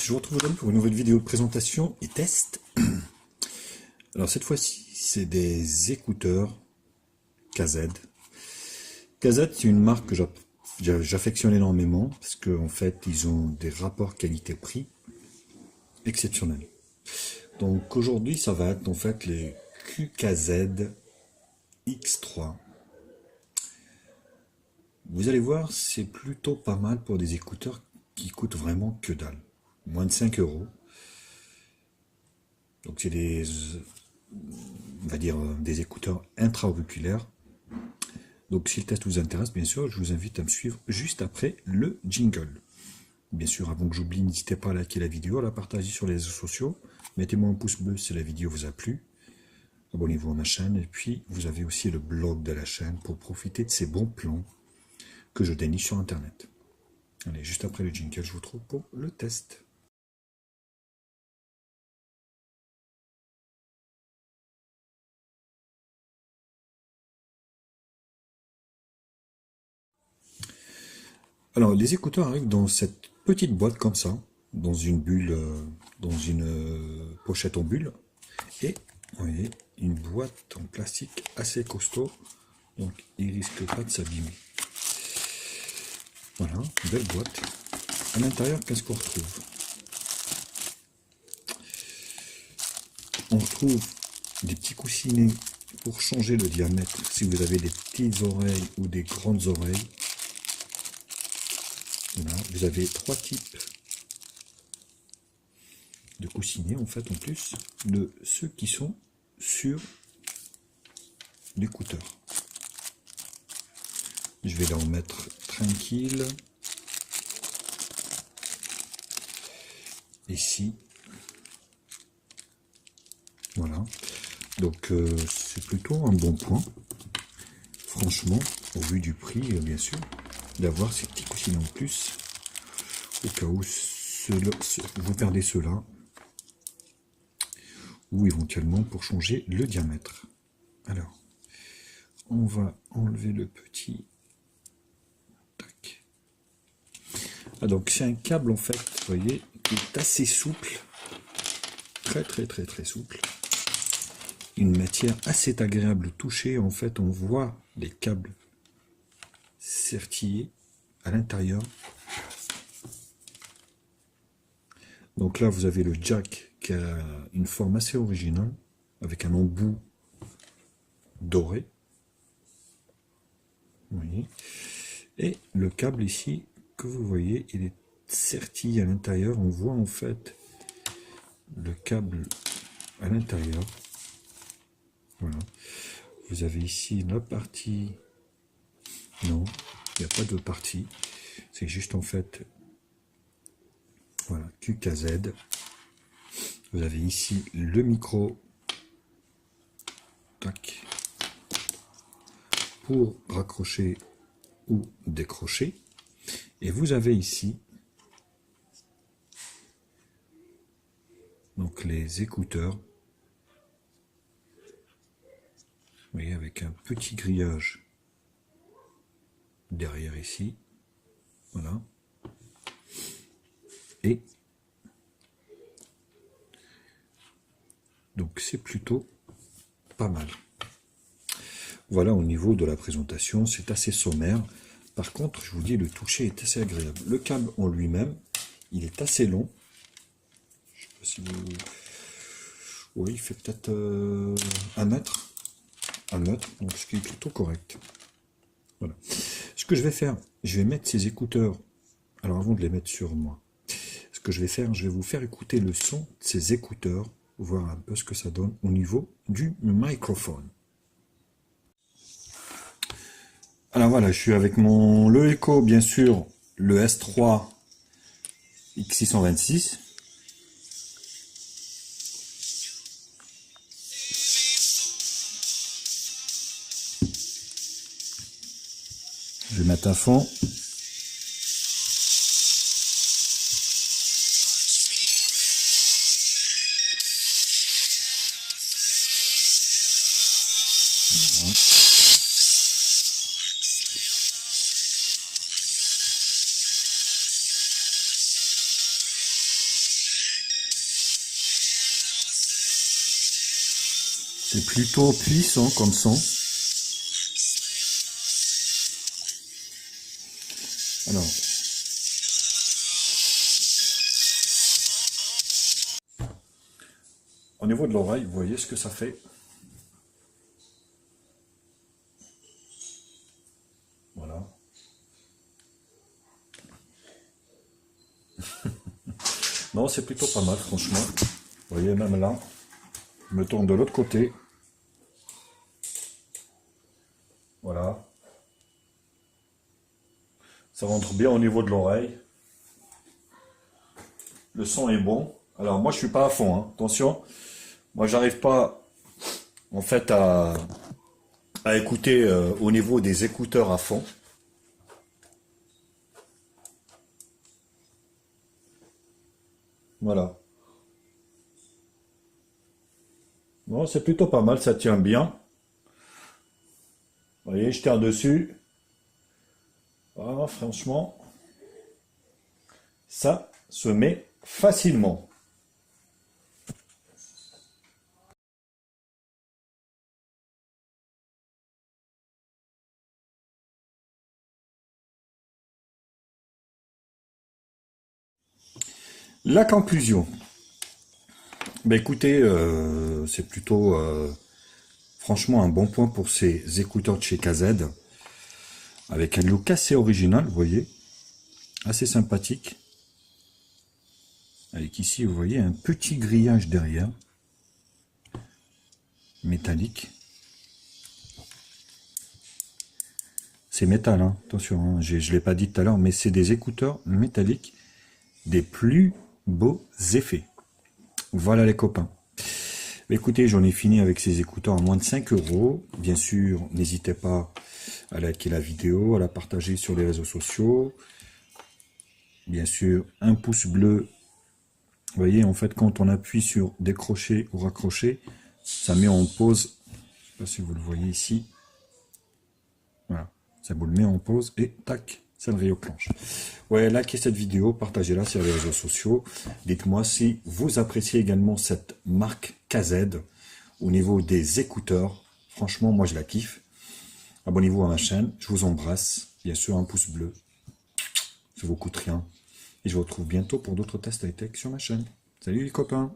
je vous retrouve aujourd'hui pour une nouvelle vidéo de présentation et test. Alors cette fois-ci, c'est des écouteurs KZ. KZ, c'est une marque que j'affectionne énormément parce qu'en fait, ils ont des rapports qualité-prix exceptionnels. Donc aujourd'hui, ça va être en fait les QKZ X3. Vous allez voir, c'est plutôt pas mal pour des écouteurs qui coûtent vraiment que dalle. Moins de 5 euros. Donc c'est on va dire, des écouteurs intra-auriculaires. Donc si le test vous intéresse, bien sûr, je vous invite à me suivre juste après le jingle. Bien sûr, avant que j'oublie, n'hésitez pas à liker la vidéo, à la partager sur les réseaux sociaux. Mettez-moi un pouce bleu si la vidéo vous a plu. Abonnez-vous à ma chaîne. Et puis, vous avez aussi le blog de la chaîne pour profiter de ces bons plans que je déniche sur Internet. Allez, juste après le jingle, je vous retrouve pour le test. Alors, les écouteurs arrivent dans cette petite boîte comme ça, dans une bulle, dans une pochette en bulle. Et, vous voyez, une boîte en plastique assez costaud, donc il risque pas de s'abîmer. Voilà, une belle boîte. À l'intérieur, qu'est-ce qu'on retrouve? On retrouve des petits coussinets pour changer le diamètre si vous avez des petites oreilles ou des grandes oreilles. Voilà, vous avez 3 types de coussinets en fait, en plus de ceux qui sont sur l'écouteur. Je vais là en mettre tranquille. Ici. Voilà. Donc c'est plutôt un bon point. Franchement, au vu du prix, bien sûr, d'avoir ces petits coussinets en plus. Au cas où vous perdez ceux-là. Ou éventuellement pour changer le diamètre. Alors, on va enlever le petit. Tac. Ah, donc c'est un câble en fait, vous voyez, qui est assez souple. Très souple. Une matière assez agréable touchée. En fait, on voit les câbles sertillés à l'intérieur. Donc là, vous avez le jack qui a une forme assez originale, avec un embout doré. Vous voyez. Et le câble ici, que vous voyez, il est sertillé à l'intérieur. On voit en fait le câble à l'intérieur. Voilà. Vous avez ici la partie. Non, il n'y a pas de partie. C'est juste en fait. Voilà, QKZ. Vous avez ici le micro. Tac. Pour raccrocher ou décrocher. Et vous avez ici donc les écouteurs. Vous voyez, avec un petit grillage derrière ici. Voilà. Et donc c'est plutôt pas mal. Voilà, au niveau de la présentation, c'est assez sommaire. Par contre, je vous dis, le toucher est assez agréable. Le câble en lui-même, il est assez long. Je sais pas si vous... Oui, il fait peut-être 1 mètre. 1 mètre, donc ce qui est plutôt correct. Voilà. Ce que je vais faire, je vais mettre ces écouteurs. Alors avant de les mettre sur moi, ce que je vais faire, je vais vous faire écouter le son de ces écouteurs, voir un peu ce que ça donne au niveau du microphone. Alors voilà, je suis avec le Echo, bien sûr, le S3 X626. Je vais mettre à fond. C'est plutôt puissant comme son. Alors, au niveau de l'oreille, vous voyez ce que ça fait. Voilà. Non, c'est plutôt pas mal, franchement. Vous voyez, même là, je me tourne de l'autre côté. Voilà. Ça rentre bien au niveau de l'oreille. Le son est bon. Alors, moi, je suis pas à fond, hein. Attention. Moi, j'arrive pas, en fait, à écouter au niveau des écouteurs à fond. Voilà. Bon, c'est plutôt pas mal, ça tient bien. Vous voyez, je tiens dessus. Voilà, franchement, ça se met facilement. La conclusion. Ben écoutez, c'est plutôt franchement un bon point pour ces écouteurs de chez KZ. Avec un look assez original, vous voyez. Assez sympathique. Avec ici, vous voyez, un petit grillage derrière. Métallique. C'est métal, hein. Attention, hein. Je ne l'ai pas dit tout à l'heure, mais c'est des écouteurs métalliques des plus beaux effets. Voilà les copains. Écoutez, j'en ai fini avec ces écouteurs à moins de 5 €. Bien sûr, n'hésitez pas à liker la vidéo, à la partager sur les réseaux sociaux. Bien sûr, un pouce bleu. Vous voyez, en fait, quand on appuie sur décrocher ou raccrocher, ça met en pause. Je ne sais pas si vous le voyez ici. Voilà, ça vous le met en pause et tac, ça le réenclenche. Ouais, likez cette vidéo, partagez-la sur les réseaux sociaux. Dites-moi si vous appréciez également cette marque KZ au niveau des écouteurs. Franchement, moi je la kiffe. Abonnez-vous à ma chaîne, je vous embrasse. Bien sûr, un pouce bleu, ça vous coûte rien. Et je vous retrouve bientôt pour d'autres tests high-tech sur ma chaîne. Salut les copains!